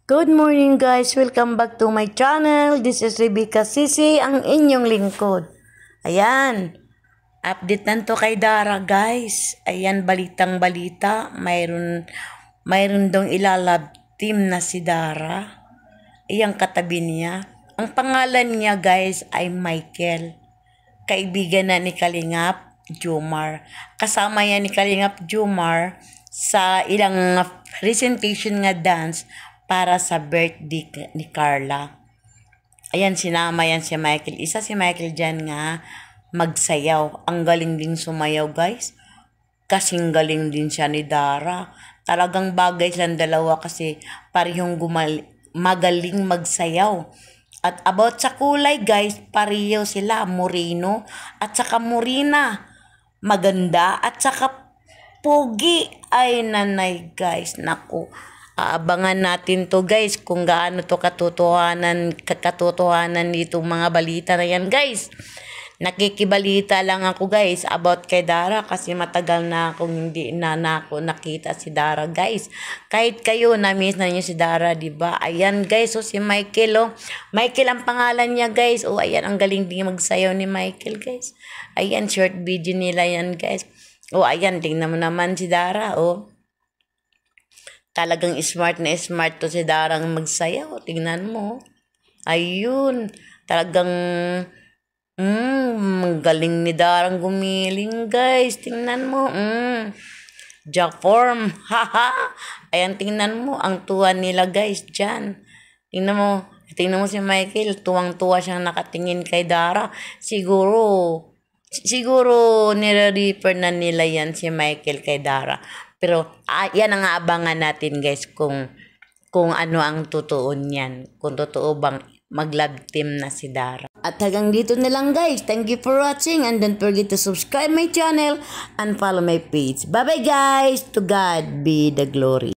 Good morning guys! Welcome back to my channel. This is Rebecca Sisi, ang inyong lingkod. Ayan, update nanto kay Dara guys. Ayan, balitang balita. Mayroon dong ilalab team na si Dara. Ayan, katabi niya. Ang pangalan niya guys ay Michael. Kaibigan na ni Kalingap Jomar. Kasama yan ni Kalingap Jomar sa ilang presentation nga dance para sa birthday ni Carla. Ayan, sinama yan si Michael. Isa si Michael dyan nga magsayaw. Ang galing din sumayaw guys. Kasing galing din siya ni Dara. Talagang bagay silang dalawa kasi parehong magaling magsayaw. At about sa kulay guys, pareho sila. Moreno at saka morena. Maganda at saka pogi. Ay nanay guys, naku. Aabangan natin to guys kung gaano to katotohanan dito mga balita na yan guys. Nakikibalita lang ako guys about kay Dara kasi matagal na akong hindi na ako nakita si Dara guys. Kahit kayo na-miss na niyo si Dara, di ba? Ayan guys, so si Michael oh. Michael ang pangalan niya guys. Oh, ayan, ang galing din magsayaw ni Michael guys. Ayan, short video nila yan guys. Oh, ayan, tingnan mo naman si Dara oh. Talagang smart na smart to si Darang magsayaw. Tingnan mo. Ayun. Talagang galing ni Darang gumiling guys. Tingnan mo. Jack form. Haha. Ayan, tingnan mo. Ang tuwa nila guys dyan. Tingnan mo. Tingnan mo si Michael. Tuwang-tuwa siyang nakatingin kay Dara. Siguro nire-refer na nila yan si Michael kay Dara. Pero yan ang aabangan natin guys kung ano ang totoo niyan. Kung totoo bang mag-love team na si Dara. At hanggang dito na lang guys. Thank you for watching and don't forget to subscribe my channel and follow my page. Bye bye guys. To God be the glory.